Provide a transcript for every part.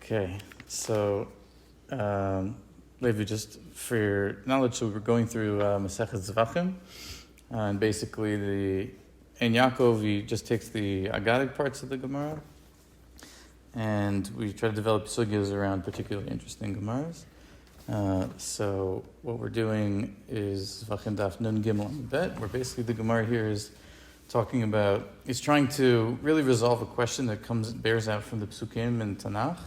Okay, so Levi, just for your knowledge, so we're going through Masechet Zevahim, and basically in Yaakov, he just takes the Agadic parts of the Gemara, and we try to develop sugyas around particularly interesting Gemaras. So what we're doing is Zevahim Daf Nun Gimel on the Bet, where basically the Gemara here is talking about, he's trying to really resolve a question that bears out from the Psukim in Tanakh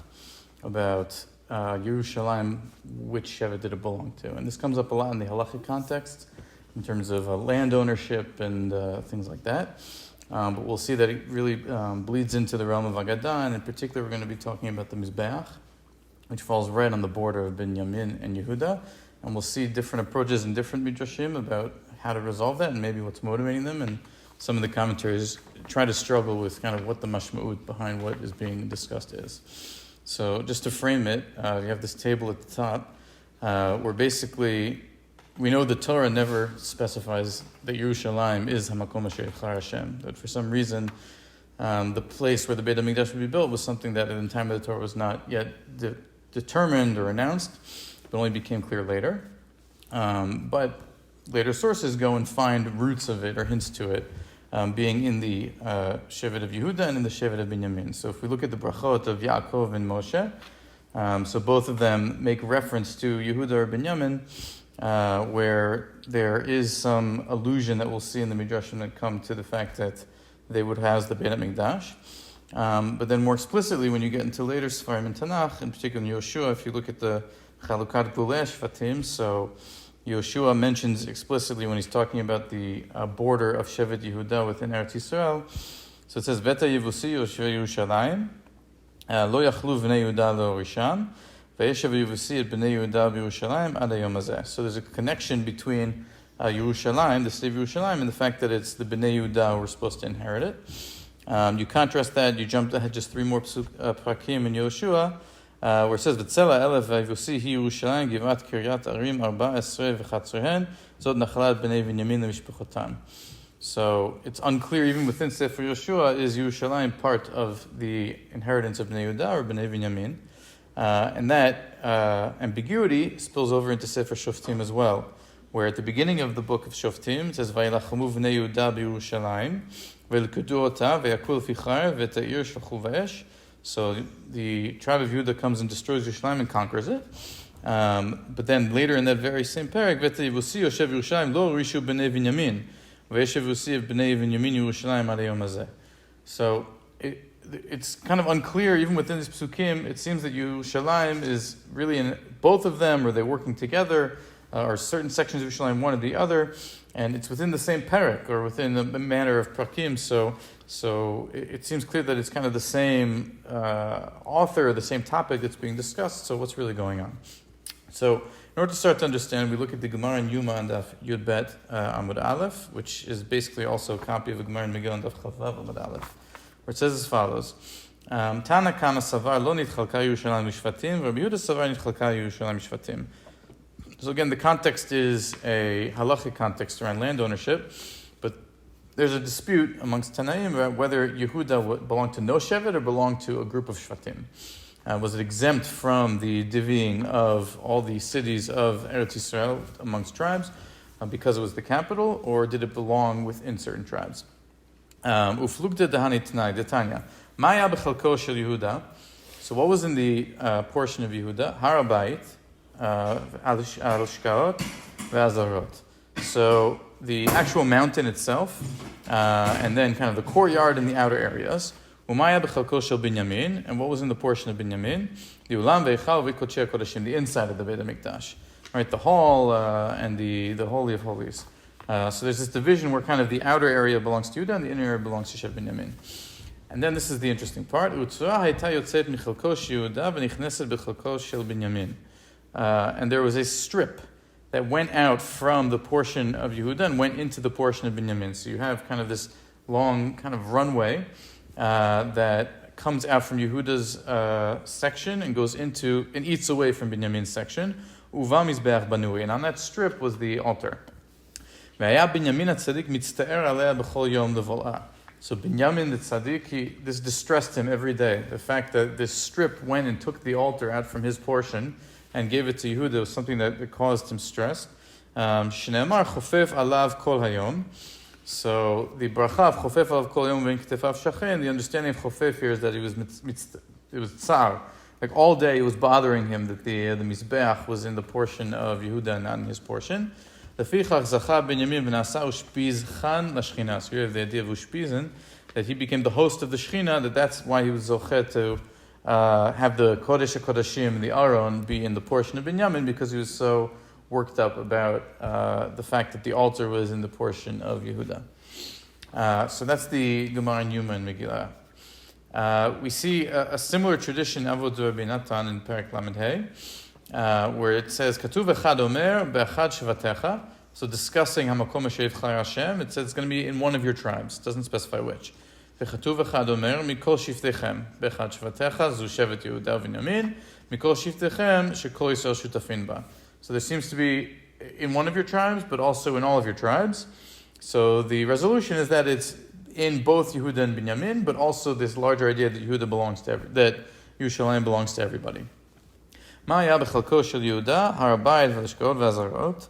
about Yerushalayim, which Shevet did it belong to. And this comes up a lot in the halachic context, in terms of land ownership and things like that. But we'll see that it really bleeds into the realm of Agadah, and in particular we're going to be talking about the Mizbeach, which falls right on the border of Binyamin and Yehuda. And we'll see different approaches in different midrashim about how to resolve that and maybe what's motivating them. And some of the commentaries try to struggle with kind of what the mashma'ut behind what is being discussed is. So just to frame it, you have this table at the top where basically we know the Torah never specifies that Yerushalayim is Hamakom Asher Yibchar Hashem. That for some reason the place where the Beit HaMikdash would be built was something that in the time of the Torah was not yet determined or announced, but only became clear later. But later sources go and find roots of it or hints to it, being in the Shevet of Yehuda and in the Shevet of Binyamin. So if we look at the brachot of Yaakov and Moshe, so both of them make reference to Yehuda or Binyamin, where there is some allusion that we'll see in the Midrashim that come to the fact that they would house the Beit HaMikdash. But then more explicitly, when you get into later Sefarim in Tanakh, in particular in Yoshua, if you look at the Chalukat Gulei Shvatim, so Yoshua mentions explicitly when he's talking about the border of Shevet Yehuda within Eretz Yisrael. So it says, Veta Yevusi Yoshua Yerushalayim, Lo Yachlu V'nei Yehuda Lo Risham, Ve'yeshev Yevusi Et B'nei Yehuda B'Yerushalayim Ad Hayom Hazeh. So there's a connection between Yerushalayim, the city of Yerushalayim, and the fact that it's the B'nei Yehuda who are supposed to inherit it. You contrast that, you jumped ahead just three more prakim in Yoshua, where it says, V'tzela elef v'yivusi hi Yerushalayim givat kiryat arim arba esrei v'chatzrehen zod nachalat b'nei Binyamin le'mishpachotam. So it's unclear, even within Sefer Yoshua, is Yerushalayim part of the inheritance of Bnei Yehuda or Bnei Binyamin? And that ambiguity spills over into Sefer Shoftim as well, where at the beginning of the book of Shoftim, it says, Vayilachamu Bnei Yehuda b'Yerushalayim v'yilkudu ota v'yakul fichar v'ta'ir shalchu v'esh. So the tribe of Yehuda comes and destroys Yerushalayim and conquers it. But then later in that very same parak, V'eta Yevusi Yoshev Yerushalayim lo rishu b'nei Binyamin v'yeshev Yevusi b'nei Binyamin Yerushalayim ad hayom hazeh. So it's kind of unclear, even within this psukim, it seems that Yerushalayim is really in both of them, or they're working together, or certain sections of Yerushalayim one or the other, and it's within the same parak, or within the manner of prakim, so it seems clear that it's kind of the same author, the same topic that's being discussed, so what's really going on? So in order to start to understand, we look at the Gemara in Yuma and Daf Yud Bet Amud Aleph, which is basically also a copy of a Gemara in Megillah and Daf Chavav Amud Aleph, where it says as follows, Tana Kana Savar Lo Nitchalka Yerushalayim Mishvatim, Rabbi Yehuda Savar Nitchalka Yerushalayim Mishvatim. So again, the context is a halachic context around land ownership, but there's a dispute amongst Tanaim about whether Yehuda belonged to no Shevet or belonged to a group of Shvatim. Was it exempt from the divvying of all the cities of Eretz Yisrael amongst tribes because it was the capital, or did it belong within certain tribes? Uflugta dehani Tanai, Detanya. Maya b'chalko shel Yehuda. So what was in the portion of Yehuda? Harabayit, Al-Shkaot, Ve'azarot. So the actual mountain itself, and then kind of the courtyard and the outer areas. Umaya b'chalko shel Binyamin, and what was in the portion of Binyamin? The Ulam ve'echal ve'kodshei kodashim, the inside of the Beit HaMikdash. Right, the hall and the Holy of Holies. So there's this division where kind of the outer area belongs to Yehuda and the inner area belongs to Shevet Binyamin. And then this is the interesting part. And there was a strip that went out from the portion of Yehuda and went into the portion of Binyamin. So you have kind of this long kind of runway that comes out from Yehuda's section and goes into and eats away from Binyamin's section. Uva mizbeach banui, and on that strip was the altar. And So Binyamin the tzaddik, this distressed him every day. The fact that this strip went and took the altar out from his portion and gave it to Yehuda was something that caused him stress. Shneimar chofef alav kol hayom. So the bracha of chofef alav kol hayom v'in ktefav shachen, the understanding of chofef here is that it was tsar. Like all day it was bothering him that the mizbeach was in the portion of Yehuda and not in his portion. Lefichach zacha Binyamin v'nasa ushpizchan lashchina. So you have the idea of ushpizin, that he became the host of the Shechina, that's why he was zochet to have the Kodesh HaKodashim, the Aron, be in the portion of Binyamin, because he was so worked up about the fact that the altar was in the portion of Yehuda. So that's the Gemara in Yuma and Megillah. We see a similar tradition, Avod Rabbi Natan in Perek Lamed Hey, where it says, Katuv echad omer be'echad shvatecha. So discussing Hamakom Sheivchar Hashem, it says it's going to be in one of your tribes. It doesn't specify which. V'chatuv echad omer mikol shiftechem be'echad shvatecha zu shevet Yehuda v'Binyamin mikol shiftechem shekol Yisrael shutafin ba. So there seems to be in one of your tribes, but also in all of your tribes. So the resolution is that it's in both Yehuda and Binyamin, but also this larger idea that Yehuda belongs to that Yerushalayim belongs to everybody. Ma'aya b'chalko shel Yehuda harabayit v'lishkot v'azarot.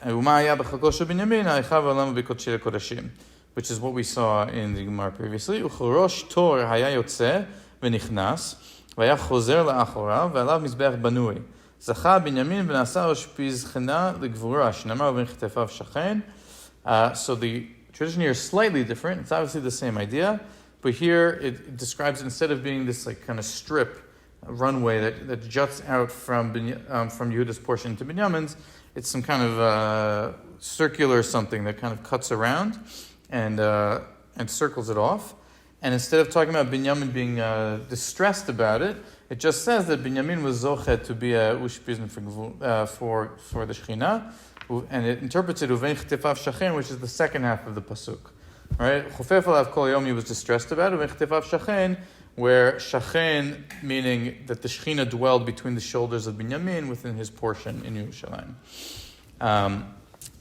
Umaya b'chalko shel Binyamin ha'echav v'olam b'kodshei kodashim, which is what we saw in the Gemara previously. Uchorosh tor haya yotze v'nichnas v'aya chozer la'achorav v'alav mizbeach banui. Zacha Binyamin v'nasa ushpizchena l'gvura shnamar v'nchitefav shachen. So the tradition here is slightly different. It's obviously the same idea, but here it describes it, instead of being this like kind of strip, runway that juts out from Yehuda's portion to Binyamin's, it's some kind of circular something that kind of cuts around and circles it off. And instead of talking about Binyamin being distressed about it, it just says that Binyamin was zochet to be a ushpizn for the Shechina, and it interprets it uvein chtefav shachen, which is the second half of the pasuk. Right? Chofef alav kol yom, he was distressed about it. Uvein chtefav shachen, where shachen meaning that the Shechina dwelled between the shoulders of Binyamin within his portion in Yerushalayim.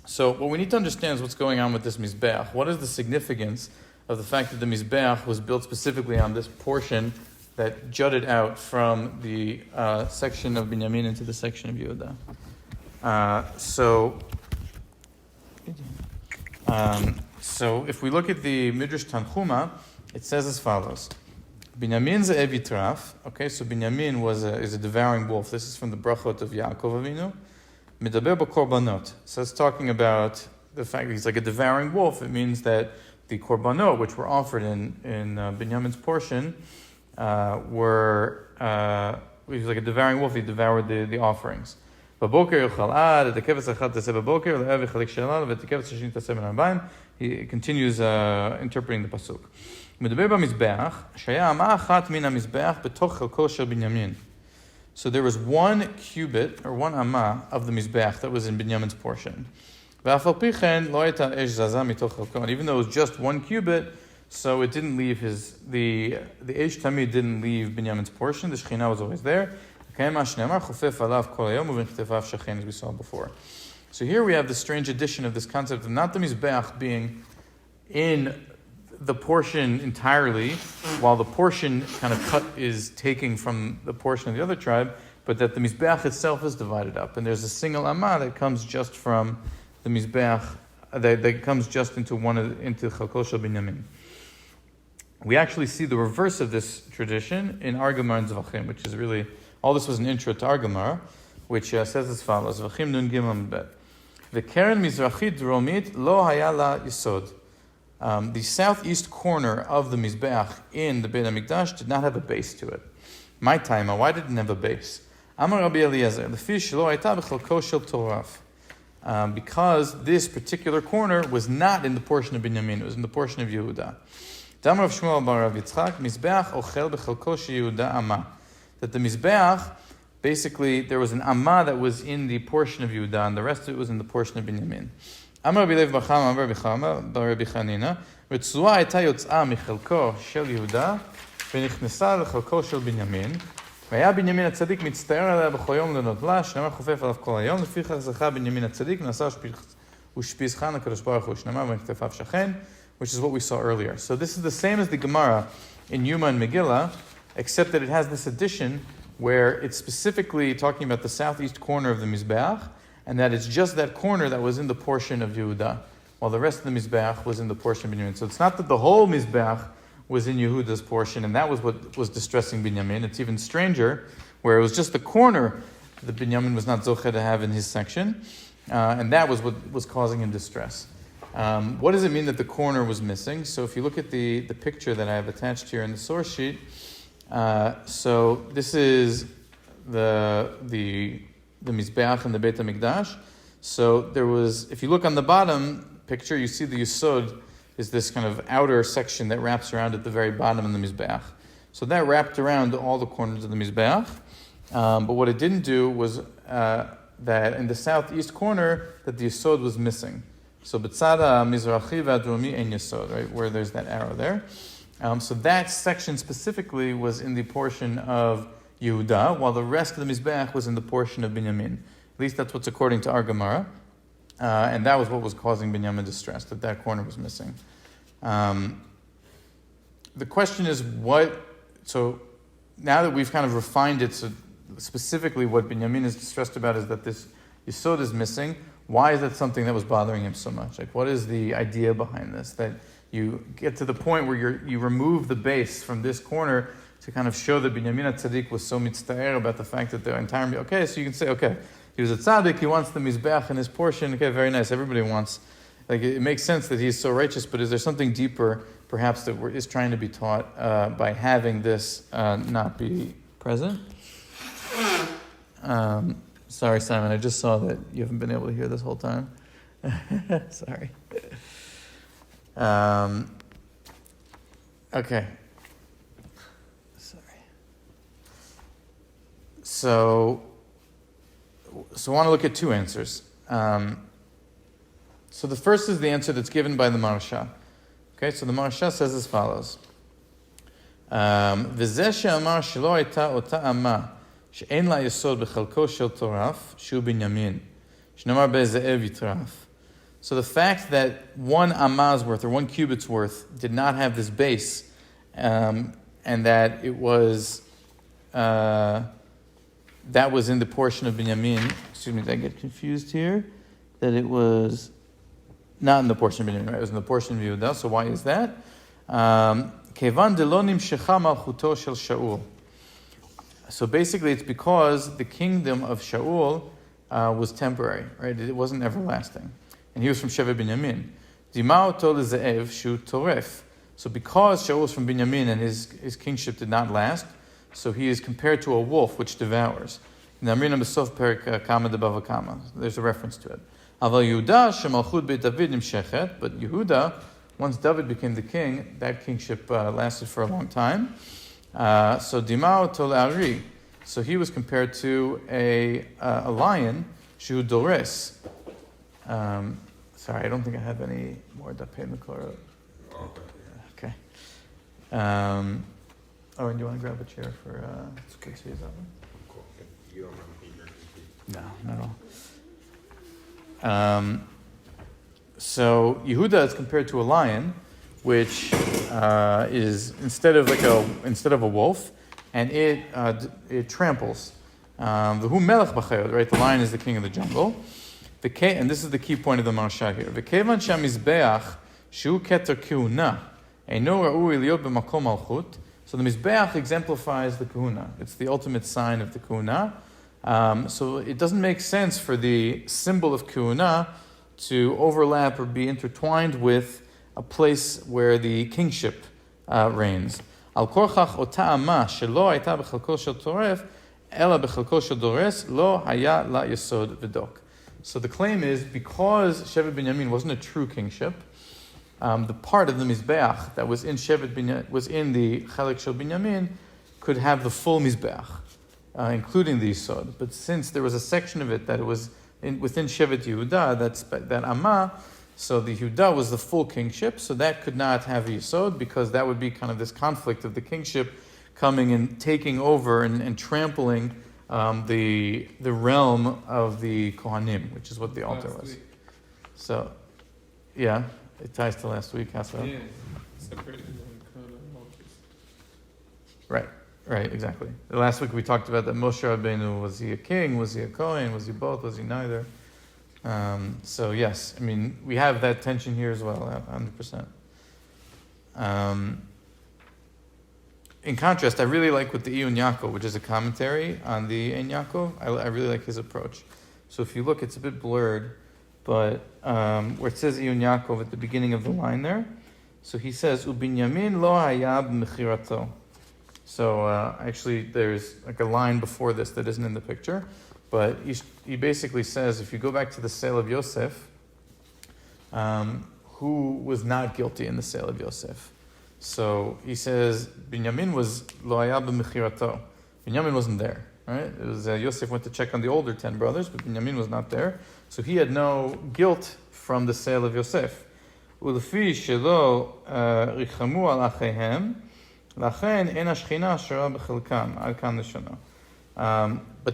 So what we need to understand is what's going on with this mizbeach. What is the significance of the fact that the mizbeach was built specifically on this portion that jutted out from the section of Binyamin into the section of Yehuda? So if we look at the Midrash Tanchuma, it says as follows: Binyamin ze'evitraf. Okay, so Binyamin is a devouring wolf. This is from the brachot of Yaakov Avinu. Medaber b'korbanot. So it's talking about the fact that he's like a devouring wolf. It means that the korbanot, which were offered in Binyamin's portion, he was like a devouring wolf. He devoured the offerings. He continues interpreting the pasuk. So there was one cubit, or one amah, of the mizbeach that was in Binyamin's portion. And even though it was just one cubit, so it didn't leave the Eish Tamid didn't leave Binyamin's portion. The Shechina was always there. As we saw before. So here we have the strange addition of this concept of not the mizbeach being in the portion entirely, while the portion kind of cut is taking from the portion of the other tribe, but that the mizbeach itself is divided up, and there's a single amah that comes just from the mizbeach, that comes just into Chalko Shel Binyamin. We actually see the reverse of this tradition in our Gemara in Zevahim, which is really, all this was an intro to our Gemara, which says as follows: Zevahim nun gimel bet. V'keren mizrachit dromit lo haya la yisod. The southeast corner of the mizbeach in the Beit HaMikdash did not have a base to it. My time, why did it have a base? Amar Rabbi Eliezer, lefi shelo hayta b'chalko shel toraf. Because this particular corner was not in the portion of Binyamin, it was in the portion of Yehuda. Damar of Shmuel bar Rav Yitzchak, mizbeach ochel b'chalko shel Yehuda amah. That the mizbeach, basically, there was an amah that was in the portion of Yehuda, and the rest of it was in the portion of Binyamin. Amar Rabbi Lev Bacham, Amar Rabbi Chama, bar Rabbi Chanina, v'tzua hayta yotz'a michalko shel Yehuda, v'nichnesa lechalko shel Binyamin. והיה בנימין הצדיק מצטער עליה בכל יום לנודלה, שנאמר חופף עליו כל היום, לפיכך זכה בנימין הצדיק, ונעשה ושפיזכן לקדוש ברוך הוא, שנאמר בין כתפיו שכן, which is what we saw earlier. So this is the same as the Gemara in Yuma and Megillah, except that it has this addition where it's specifically talking about the southeast corner of the Mizbeach, and that it's just that corner that was in the portion of Yehuda, while the rest of the Mizbeach was in the portion of Binyamin. So it's not that the whole Mizbeach was in Yehuda's portion, and that was what was distressing Binyamin. It's even stranger, where it was just the corner that Binyamin was not zocheh to have in his section, and that was what was causing him distress. What does it mean that the corner was missing? So if you look at the picture that I have attached here in the source sheet, so this is the Mizbeach and the Beit HaMikdash. So there was, if you look on the bottom picture, you see the Yesod is this kind of outer section that wraps around at the very bottom of the Mizbeach. So that wrapped around all the corners of the Mizbeach. But what it didn't do was that in the southeast corner, that the Yesod was missing. So B'tzada Mizrachi v'Adromi ein Yesod, right, where there's that arrow there. So that section specifically was in the portion of Yehuda, while the rest of the Mizbeach was in the portion of Binyamin. At least that's what's according to our Gemara. And that was what was causing Binyamin distress, that corner was missing. The question is so now that we've kind of refined it, so specifically what Binyamin is distressed about is that this Yesod is missing. Why is that something that was bothering him so much? Like, what is the idea behind this? That you get to the point where you remove the base from this corner to kind of show that Binyamin HaTzadik was so mitztaer about the fact that the entire... Okay, so you can say, okay, he was a tzaddik, he wants the mizbeach in his portion. Okay, very nice. Everybody wants... Like, it makes sense that he's so righteous, but is there something deeper, perhaps, that is trying to be taught by having this not be present? Sorry, Simon, I just saw that you haven't been able to hear this whole time. Sorry. Okay. Sorry. So I want to look at two answers. So the first is the answer that's given by the Maharsha. Okay, so the Maharsha says as follows. V'zeh she'amar shelo hayta ota ama שאין לה יסוד בחלקו של טורף, שהוא בנימין, שנאמר בזאב יטרף. So the fact that 1 amah's worth, or 1 cubit's worth, did not have this base, and that it was, that was in the portion of Binyamin, excuse me, did I get confused here? That it was not in the portion of Binyamin, right? It was in the portion of Yehuda, so why is that? Kevan delo nimshecha malchuto shel Shaul. So basically, it's because the kingdom of Shaul was temporary, right? It wasn't everlasting, and he was from Shevet Binyamin. Dimao tol ze'ev shu toref. So because Shaul was from Binyamin and his kingship did not last, so he is compared to a wolf which devours. Namrina besof perik kama de bava kama. There's a reference to it. Aval Yehuda shemalchut beit David nimshechet. But Yehuda, once David became the king, that kingship lasted for a long time. So Dimao tol ari, so he was compared to a lion, shu dores. Sorry, I don't think I have any more dapei mekora. Okay. And do you want to grab a chair for? It's good to see that one. Cool. You don't have a No, not at all. So Yehuda is compared to a lion, which is instead of a wolf, and it tramples. V'hu melech b'chayot, right? The lion is the king of the jungle. And this is the key point of the Maharsha here. V'kevan shamizbeach shu keter kehuna eino ra'ui liot b'makom malchut. So the mizbeach exemplifies the kahuna. It's the ultimate sign of the kahuna. So it doesn't make sense for the symbol of kahuna to overlap or be intertwined with a place where the kingship reigns. Al korchach ota ama shelo hayta b'chalko shel toref ela b'chalko shel dores lo haya la yesod v'dok. So the claim is because Shevet Binyamin wasn't a true kingship, the part of the mizbeach that was in Shevet Binyamin was in the Chalek shel Binyamin could have the full mizbeach, including the Yesod. But since there was a section of it that it was within Shevet Yehuda, that Amma, so the Yehuda was the full kingship, so that could not have a Yesod, because that would be kind of this conflict of the kingship coming and taking over and trampling the realm of the Kohanim, which is what the altar was. So, yeah. It ties to last week, how so? Yeah, separated and kind of Right, exactly. Last week we talked about that Moshe Rabbeinu, was he a king? Was he a Kohen? Was he both? Was he neither? So yes, I mean, we have that tension here as well, 100%. In contrast, I really like with the Iyun Yaakov, which is a commentary on the Ein Yaakov. I really like his approach. So if you look, it's a bit blurred, but where it says Iyun Yaakov at the beginning of the line there, so he says, "Ubinyamin lo hayab mechirato." So actually, there's like a line before this that isn't in the picture, but he basically says, if you go back to the sale of Yosef, who was not guilty in the sale of Yosef? So he says, Binyamin was lo hayab mechirato. Binyamin wasn't there, right? It was Yosef went to check on the older 10 brothers, but Binyamin was not there, so he had no guilt from the sale of Yosef. Ulefi shelo richamu al achehem. But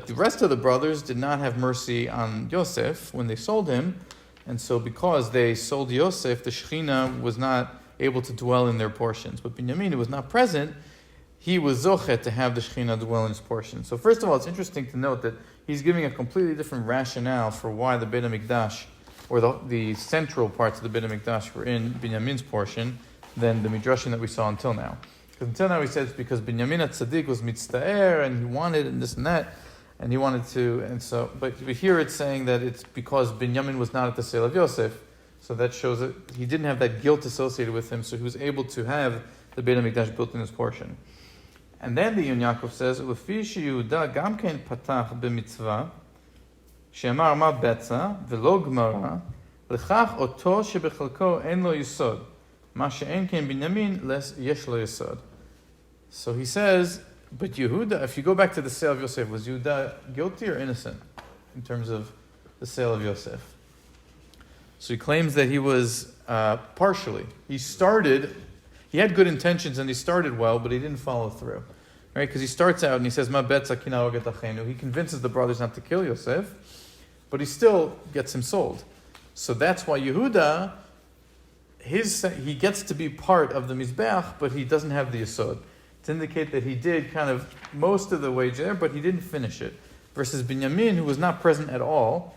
the rest of the brothers did not have mercy on Yosef when they sold him, and so because they sold Yosef, the Shechina was not able to dwell in their portions. But Binyamin, who was not present, he was zochet to have the Shechina dwell in his portion. So first of all, it's interesting to note that he's giving a completely different rationale for why the Beit HaMikdash, or the central parts of the Beit HaMikdash, were in Binyamin's portion than the Midrashim that we saw until now. Because until now he said it's because Binyamin HaTzadik was mitzta'er and he wanted and this and that, and he wanted to, and so, but here it's saying that it's because Binyamin was not at the sale of Yosef, so that shows that he didn't have that guilt associated with him, so he was able to have the Beit HaMikdash built in his portion. And then the Iyun Yaakov says, "Ulefi sheYehuda gam ken patach b'mitzvah, she'amar ma betza v'lo gemara, lechach oto shebechalko en lo yisod. Ma she'en ken Binyamin les yesh lo yisod." So he says, but Yehuda, if you go back to the sale of Yosef, was Yehuda guilty or innocent in terms of the sale of Yosef? So he claims that he was partially. He had good intentions and he started well, but he didn't follow through. Right? Because he starts out and he says, "Ma betza ki na'oget achenu." He convinces the brothers not to kill Yosef, but he still gets him sold. So that's why Yehuda, he gets to be part of the Mizbeach, but he doesn't have the Yesod. To indicate that he did kind of most of the way there, but he didn't finish it. Versus Binyamin, who was not present at all.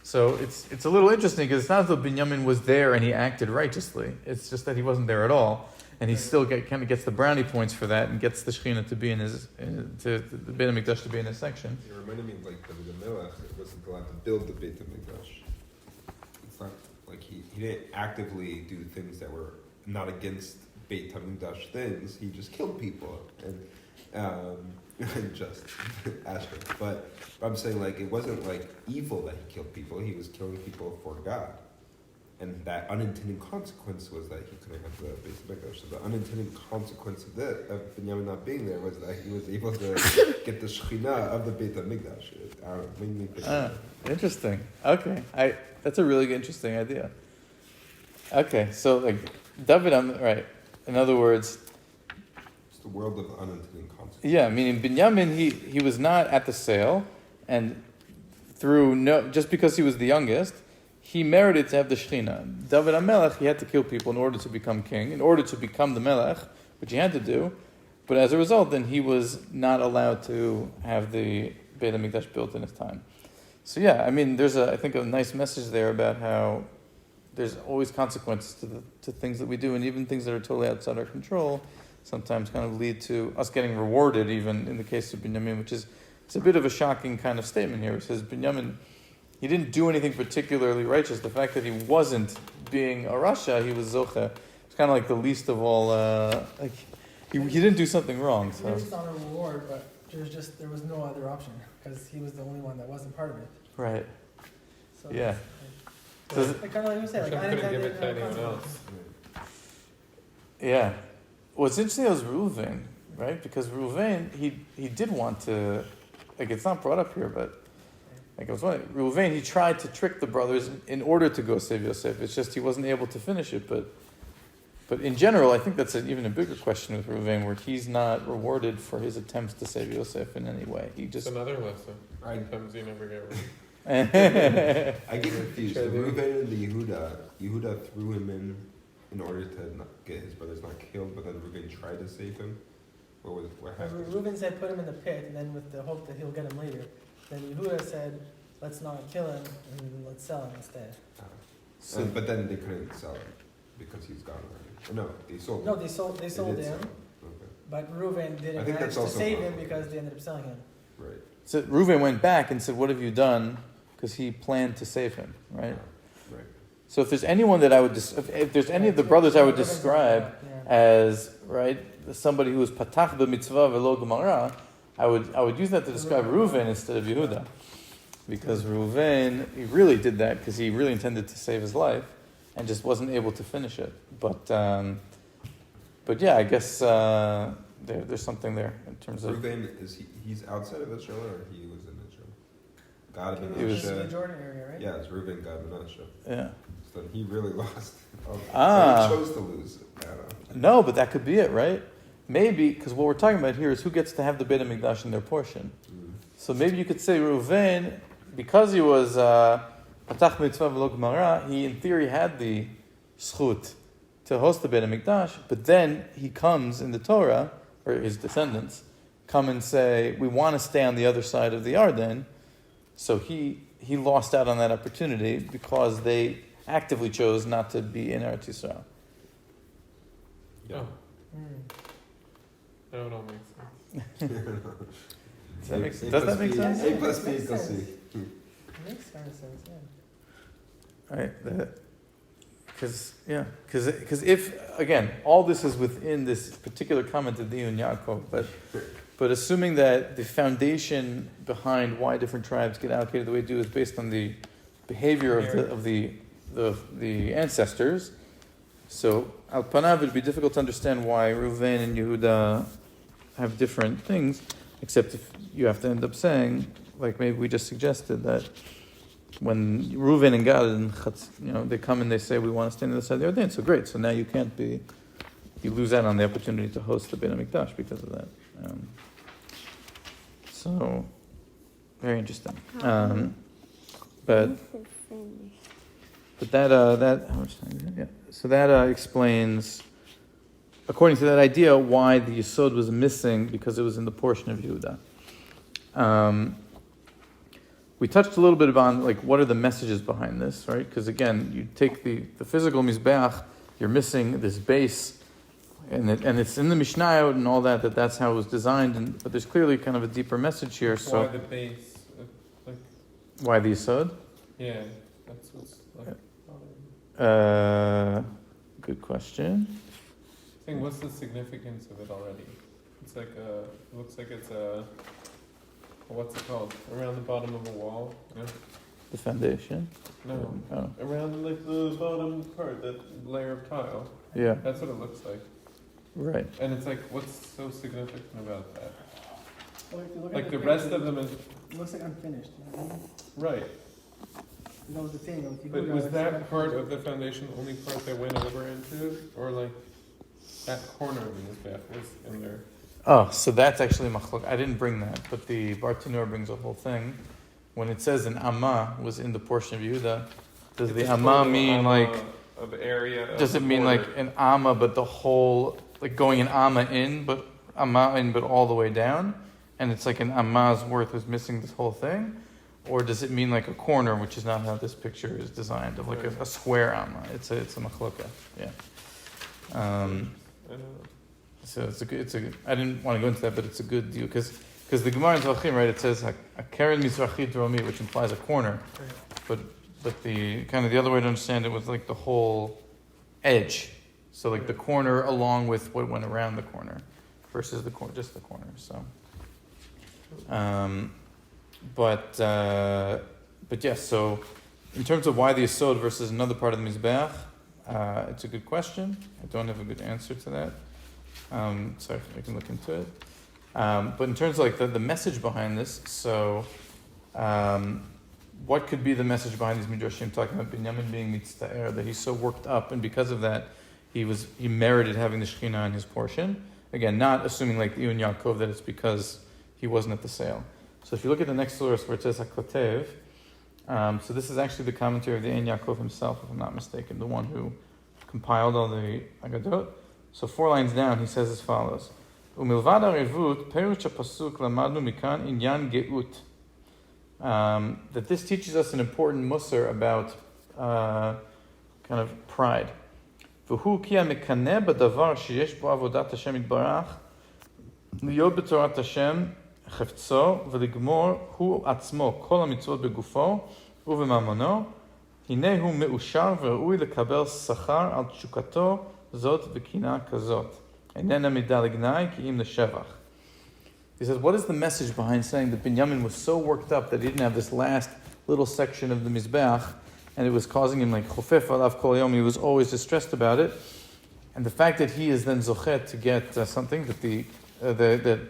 So it's a little interesting because it's not as though Binyamin was there and he acted righteously. It's just that he wasn't there at all, and he still kind of gets the brownie points for that and gets the Shechina to be in his, to the Beit HaMikdash to be in his section. It reminded me of like the Melech wasn't allowed to build the Beit HaMikdash. It's not like he didn't actively do things that were not against Beit HaMikdash things. He just killed people and just Asher. But I'm saying like it wasn't like evil that he killed people. He was killing people for God, and that unintended consequence was that he couldn't have the Beit HaMikdash. So the unintended consequence of Binyamin not being there was that he was able to get the Shechina of the Beit HaMikdash. Made me think Interesting. Okay, that's a really interesting idea. Okay, so like David, right. In other words, it's the world of unintended consequences. Yeah, meaning Binyamin, he was not at the sale, and just because he was the youngest, he merited to have the Shechina. David HaMelech, he had to kill people in order to become king, in order to become the Melech, which he had to do. But as a result, then he was not allowed to have the Beit HaMikdash built in his time. So yeah, I mean, there's I think a nice message there about how there's always consequences to things that we do, and even things that are totally outside our control sometimes kind of lead to us getting rewarded, even in the case of Binyamin, which is, it's a bit of a shocking kind of statement here. It says Binyamin, he didn't do anything particularly righteous. The fact that he wasn't being a Rasha, he was Zocha. It's kind of like the least of all, he didn't do something wrong. So. He on a reward, but there was no other option, because he was the only one that wasn't part of it. Right. So Yeah. Like kind of like you said, like couldn't give it to anyone else. Yeah. What's interesting was Reuven, right? Because Reuven, he did want to, like it's not brought up here, but like I was wondering, Reuven, he tried to trick the brothers in order to go save Yosef. It's just he wasn't able to finish it. But in general, I think that's even a bigger question with Reuven, where he's not rewarded for his attempts to save Yosef in any way. He just It's another lesson. Sometimes you never get right. I get confused. So Reuven and the Yehuda threw him in in order to not get his brothers not killed, but then Reuben tried to save him? What happened? Reuben said put him in the pit, and then with the hope that he'll get him later. Then Yehuda said, let's not kill him, and let's sell him instead. But then they couldn't sell him because he's gone already. Or no, they sold him. No, they sold They him, did sell him. Okay. but Reuben I didn't think manage that's to also save wrong. him because they ended up selling him. Right. So Reuven went back and said, "What have you done?" Because he planned to save him, right? Right. So if there's anyone that I would, if there's any of the brothers I would describe as right somebody who is patach b'mitzvah velo gemara, I would use that to describe Reuven instead of Yehuda, because Reuven, he really did that because he really intended to save his life and just wasn't able to finish it. But yeah, I guess there's something there in terms of Reuben, he's outside of Israel or he was in Israel? God He was in the Menashe. Jordan area, right? Yeah, it's Reuben, God Menashe. yeah. So he really lost. Or Ah. he chose to lose. I don't know. No, but that could be it, right? Maybe because what we're talking about here is who gets to have the Beit HaMikdash in their portion. So maybe you could say Reuven, because he was Patach Mitzvah V'lo Gemara, he in theory had the schut to host the Beit HaMikdash, but then he comes in the Torah, or his descendants, come and say, we want to stay on the other side of the Yarden, so he lost out on that opportunity because they actively chose not to be in Eretz Yisrael. Yeah. Oh, that would all make sense. Does that make sense? A plus B Makes equals C. sense. It makes kind of sense, yeah. Right, because if again all this is within this particular comment of Dion Yaakov, but assuming that the foundation behind why different tribes get allocated the way they do is based on the behavior of the ancestors, so al panav it would be difficult to understand why Reuven and Yehuda have different things, except if you have to end up saying, like maybe we just suggested, that when Reuven and Gad and they come and they say we want to stand on the side of the Yarden, so great. So now you lose out on the opportunity to host the Beit HaMikdash because of that. So very interesting. But that how much time is it? Yeah. So that explains, according to that idea, why the Yesod was missing because it was in the portion of Yehuda. We touched a little bit about like what are the messages behind this, right? Because again, you take the physical mizbeach, you're missing this base, and it's in the Mishnayot and all that that's how it was designed. But there's clearly kind of a deeper message here. So Why the base? Like, why the Yesod? yeah, that's what's like. Good question. I think what's the significance of it already? It's like it looks like it's a, what's it called? Around the bottom of a wall? No? The foundation. No. Oh, Around like the bottom part, that layer of tile. yeah. That's what it looks like. Right. And it's like, what's so significant about that? Well, if you look Like at the picture, rest of them is, it looks like unfinished. You know what I mean? right. That was the thing. With Yehuda, But was it's that like- part of the foundation the only part that went over into? Or like, that corner of the Mizbeach was in there? Oh, so that's actually machlok. I didn't bring that, but the Bartanur brings a whole thing. When it says an amma was in the portion of Yehuda, does the It's amma total mean amma like? of area? Does it of mean like border. an amma, but the whole, like going an amma in, but all the way down, and it's like an amma's worth is missing this whole thing, or does it mean like a corner, which is not how this picture is designed, of like a square amma? It's a machloka, yeah. I don't know. So it's a good. I didn't want to go into that, but it's a good deal because the Gemara in Zevahim, right? It says a keren mizrachi dromi, which implies a corner, but the kind of the other way to understand it was like the whole edge. So like the corner along with what went around the corner, versus just the corner. So, but yes. So in terms of why the Yesod versus another part of the Mizbeach, it's a good question. I don't have a good answer to that. So I can look into it. But in terms of like the message behind this, so what could be the message behind these midrashim talking about Binyamin being mitzta'er, that he's so worked up, and because of that, he merited having the Shekhinah in his portion. Again, not assuming like Dion Yaakov that it's because he wasn't at the sale. So if you look at the next source where it says HaKotev, so this is actually the commentary of the Ein Yaakov himself, if I'm not mistaken, the one who compiled all the Agadot. So 4 lines down, he says as follows: "Umilvad harevut perush pasuk lamadnu mikan inyan geut." That this teaches us an important musar about kind of pride. V'hu ki hamekane b'davar sheyesh bo avodat Hashem yitbarach liyot b'torat Hashem chefetzo v'ligmor hu atzmo kol hamitzvot begufo uv'mamono hine hu me'ushar v'ra'ui lekabel sachar al tshukato zot v'kina kazot einena midah l'gnai ki im l'shevach. He says, what is the message behind saying that Binyamin was so worked up that he didn't have this last little section of the Mizbeach, and it was causing him like chofef alav kol yom, he was always distressed about it, and the fact that he is then zochet to get something, that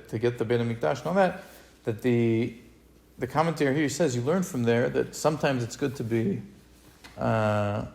to get the Beit HaMikdash and all that the commentary here says, you learn from there that sometimes it's good to be, to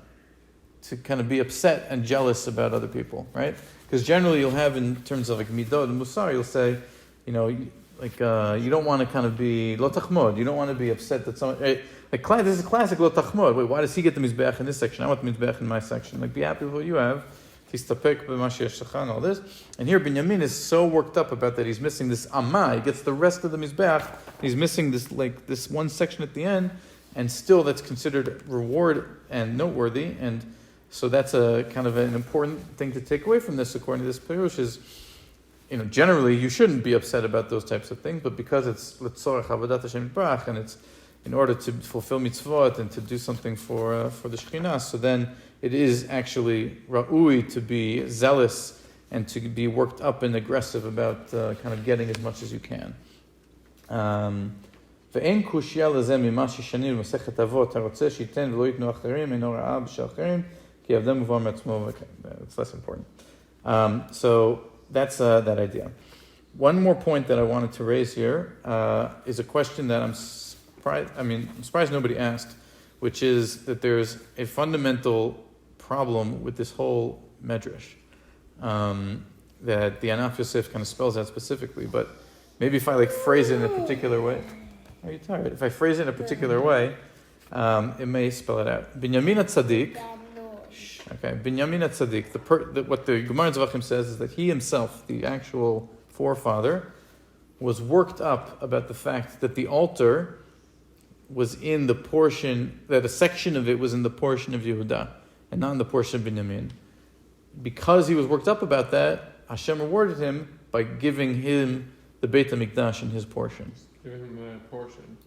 kind of be upset and jealous about other people, right? Because generally you'll have, in terms of like midot and musar, you'll say, you don't want to kind of be lo tachmod. You don't want to be upset that someone. Right? Like this is classic lo tachmod. Wait, why does he get the mizbeach in this section? I want the mizbeach in my section. Like, be happy with what you have. Tistapek b'ma sheyesh lecha and all this. And here Binyamin is so worked up about that he's missing this amma. He gets the rest of the mizbeach. He's missing this one section at the end, and still that's considered reward and noteworthy. And so that's a kind of an important thing to take away from this, according to this Perush, is, generally you shouldn't be upset about those types of things, but because it's letzorech avodat Hashem yitbarach, and it's in order to fulfill mitzvot and to do something for the Shekhinah, so then it is actually ra'ui to be zealous and to be worked up and aggressive about kind of getting as much as you can. ואין קושיה לזה ממה ששנים במסכת אבות הרוצה שייתן ולא ייתנו אחרים אינו רעה בשל אחרים כי עבדם מובן מעצמו. It's less important. So that's that idea. One more point that I wanted to raise here is a question that I'm surprised nobody asked, which is that there's a fundamental problem with this whole medrash that the Anaf Yosef kind of spells out specifically. But maybe if I phrase it in a particular way, are you tired? If I phrase it in a particular way, it may spell it out. Binyamin HaTzadik. Okay, Binyamin HaTzadik, what the Gemara in Zevahim says is that he himself, the actual forefather, was worked up about the fact that the altar was in the portion, that a section of it was in the portion of Yehuda, and not in the portion of Binyamin. Because he was worked up about that, Hashem rewarded him by giving him the Beit HaMikdash in his portion. Giving him a portion.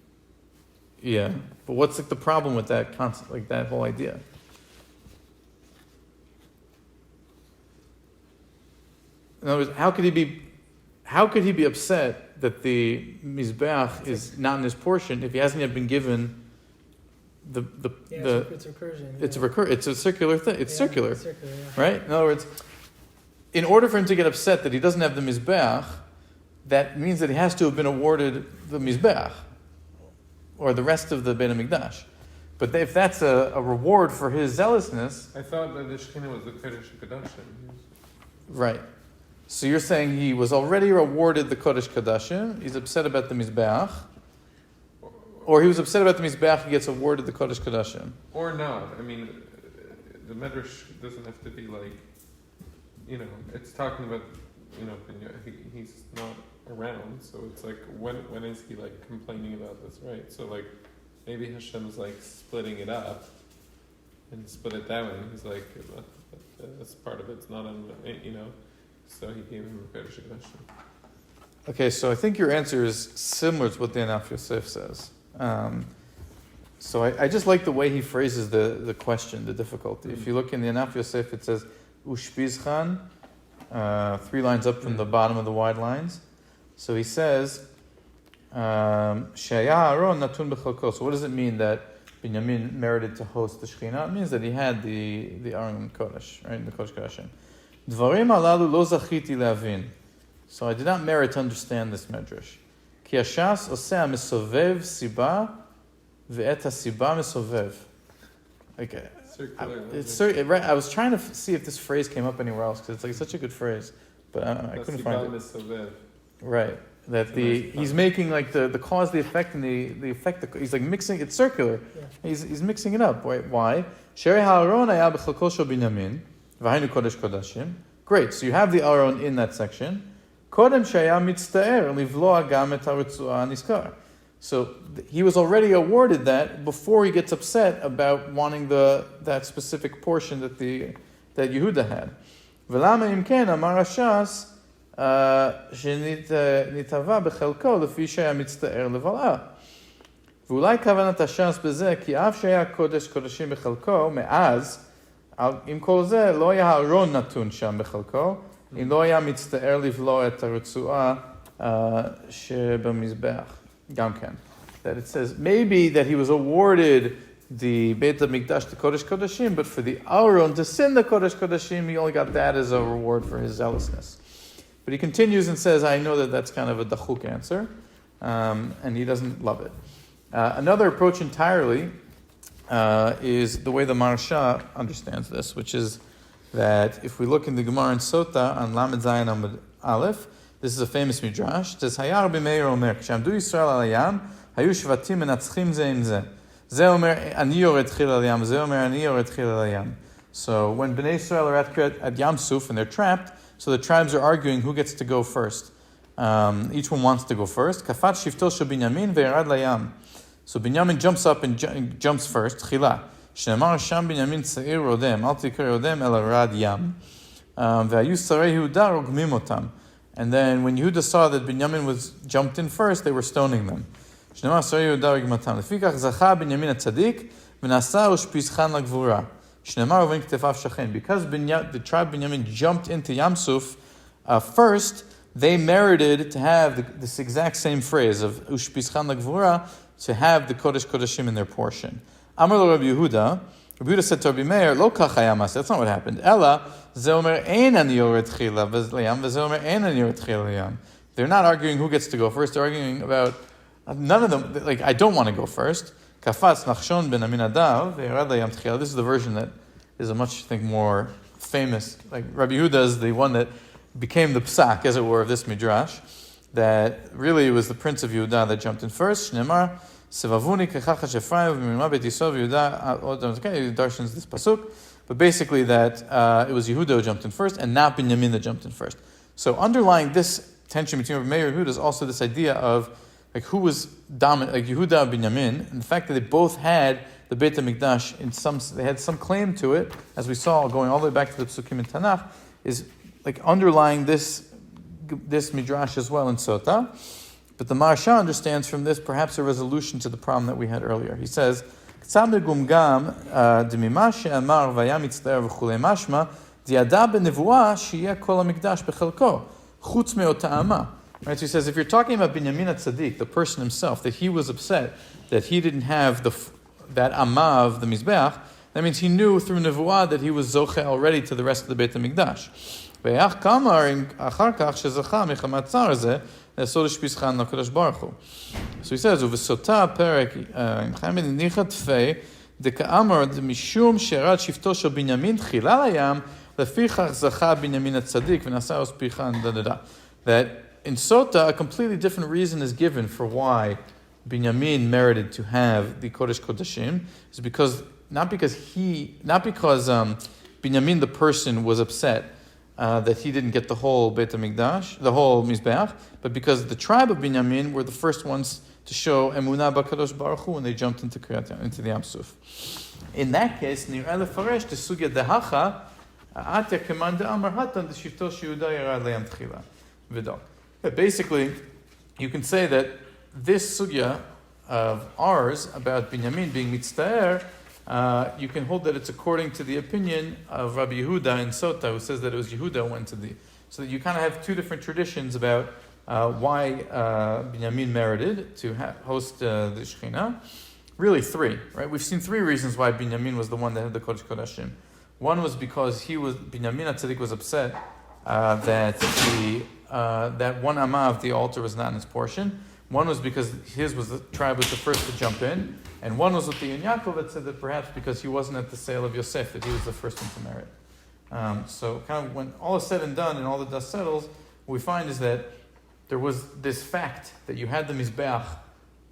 Yeah, but what's the problem with that concept, that whole idea? In other words, how could he be upset that the Mizbeach is not in his portion if he hasn't yet been given it's recursion. It's a circular thing. It's circular. It's circular, yeah. Right? In other words, in order for him to get upset that he doesn't have the Mizbeach, that means that he has to have been awarded the Mizbeach or the rest of the Beit HaMikdash. But if that's a reward for his zealousness, I thought that the Shekhinah was the Kodesh HaKodashim. Right. So you're saying he was already awarded the Kodesh Kodashim, he's upset about the Mizbeach, or he was upset about the Mizbeach, he gets awarded the Kodesh Kodashim. Or not. I mean, the Medrash doesn't have to be it's talking about, he's not around, so it's when is he complaining about this, right? So maybe Hashem's splitting it up and split it down, and he's that's part of it's not on, so he gave him a Kodesh HaKodashim. Okay, so I think your answer is similar to what the Anaf Yosef says. So I just like the way he phrases the question, the difficulty. If you look in the Anaf Yosef, it says, Ushpizchan, 3 lines up from the bottom of the wide lines. So he says, She'aya Aaron natun b'chalko. So what does it mean that Binyamin merited to host the Shekhinah? It means that he had the Aron Kodesh, right, the Kodesh Kodashim. Dvarim alalu lo zachiti le'avin. So I did not merit to understand this medrash. Ki hashas oseh mesovev siba ve'et hasiba mesovev. Okay. Right. I was trying to see if this phrase came up anywhere else because it's such a good phrase, but I couldn't find it. Right. That he's making the cause, the effect, and the effect. He's mixing. It's circular. Yeah. He's mixing it up. Why? Sherei ha'aron haya b'chalko shel Binyamin. V'hainu kodesh kodashim. Great, so you have the Aron in that section. Kodem shaya mitztaer livloa gam et haritzua niskar. So he was already awarded that before he gets upset about wanting that specific portion that Yehuda had. V'lama imken amar Hashas shenitava bechelko lefi shaya mitztaer leval'a. V'ulai kavanat Hashas b'zeh ki av shaya kodesh kodashim bechelko me'az im kol zeh lo היה הארון נתון שם בחלקו אם לא היה מצטער לבלוע את הרצועה שבמזבח. גם כן. That it says maybe that he was awarded the Beit HaMikdash, the Kodesh Kodashim, but for the Aron to sin the Kodesh Kodashim, he only got that as a reward for his zealousness. But he continues and says, I know that that's kind of a dachuk answer, and he doesn't love it. Another approach entirely is the way the Maharsha understands this, which is that if we look in the Gemara in Sota on Lamed Zayin Amud Aleph, this is a famous midrash. It says, Hayar b'meir omer, K'shamdu Yisrael al hayam, hayu shvatim menatzchim ze im ze. Ze omer ani yored chil al yam, ze omer ani yored chil al yam. So when Bnei Yisrael are at Yam Suf and they're trapped, so the tribes are arguing who gets to go first. Each one wants to go first. Kafat shifto shel Binyamin ve'yarad layam. So Binyamin jumps up and jumps first. Chila. Shneimar sham Binyamin tzair rodem, al tikar rodem el arad yam. Ve'ayu sarei Yehuda rogmim otam. And then when Yehuda saw that Binyamin was jumped in first, they were stoning them. Shneimar sarei Yehuda rogmim otam. Lefikach zacha Binyamin atzadik v'nasa ushpischan lagvura. Shneimar uven ktefav shachen. Because the tribe Binyamin jumped into Yam Suf first, they merited to have this exact same phrase of ushpischan lagvura, to have the Kodesh Kodashim in their portion. Amar lo Rabbi Yehuda. Rabbi Yehuda said to Rabbi Meir, Lo kach hayamas. That's not what happened. Ella, ze omer ein ani yored chila v'layam, v'ze omer ein ani yored chila layam. They're not arguing who gets to go first. They're arguing about none of them. Like, I don't want to go first. Kafatz nachshon ben Aminadav ve'yarad layam tchila. This is the version that is a much, I think, more famous. Like Rabbi Yehuda is the one that became the psak, as it were, of this midrash. That really was the prince of Yehuda that jumped in first. Shneimar, Sevavuni kechachas Ephraim v'mirma bet Yisov Yehuda. Okay, darshans this pasuk, but basically that it was Yehuda who jumped in first, and not Binyamin that jumped in first. So underlying this tension between Rabbi Meir and Yehuda is also this idea of like who was dominant, like Yehuda and Binyamin, and the fact that they both had the Beit HaMikdash they had some claim to it, as we saw going all the way back to the Psukim in Tanakh, is like underlying this midrash as well in Sota. But the Maharsha understands from this perhaps a resolution to the problem that we had earlier. He says, right? So he says, if you're talking about Binyamin Tzaddik, the person himself, that he was upset that he didn't have that Amma of the Mizbeach, that means he knew through Nevuah that he was Zoche already to the rest of the Beit HaMikdash. So he says, "Uvesota perek Chaim nichat fei deka'amar mishum sherat shifto shel Binyamin chilal hayam lefichach zacha Binyamin atzadik v'nasa ospichan da da da." That in Sota a completely different reason is given for why Binyamin merited to have the Kodesh Kodashim, is because not because Binyamin the person was upset that he didn't get the whole Beit HaMikdash, the whole Mizbeach, but because the tribe of Binyamin were the first ones to show Emunah b'Kadosh Baruch Hu when they jumped into the Yam Suf. In that case, Nir'eh lefaresh the sugya dehacha atya keman de'amar hatan d'shifto she'uda yarad le'yam tchila v'dok. Basically, you can say that this sugya of ours about Binyamin being mitztaer, you can hold that it's according to the opinion of Rabbi Yehuda in Sota, who says that it was Yehuda who went to so that you kind of have two different traditions about why Binyamin merited to host the Shekhinah. Really three, right? We've seen three reasons why Binyamin was the one that had the Kodesh Kodashim. One was because Binyamin HaTzadik was upset that that one Amma of the altar was not in his portion. One was because the tribe was the first to jump in, and one was with the Yaakov that said that perhaps because he wasn't at the sale of Yosef that he was the first one to merit. So kind of when all is said and done and all the dust settles, what we find is that there was this fact that you had the Mizbeach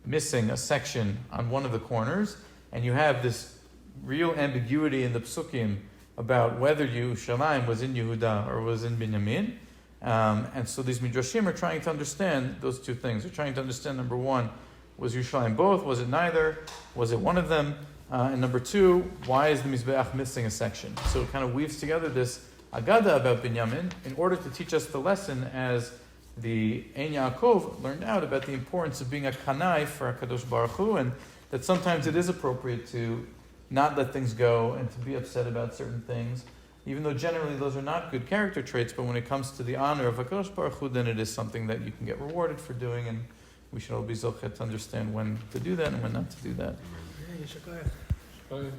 missing a section on one of the corners, and you have this real ambiguity in the Psukim about whether Yerushalayim was in Yehuda or was in Binyamin. And so these Midrashim are trying to understand those two things. They're trying to understand, number one, was Yerushalayim both? Was it neither? Was it one of them? And number two, why is the Mizbeach missing a section? So it kind of weaves together this Agada about Binyamin in order to teach us the lesson as the Ein Yaakov learned out about the importance of being a kanai for HaKadosh Baruch Hu, and that sometimes it is appropriate to not let things go and to be upset about certain things, even though generally those are not good character traits, but when it comes to the honor of HaKadosh Baruch Hu, then it is something that you can get rewarded for doing, and we should all be zochet to understand when to do that and when not to do that. Yeah, you should go. Fine.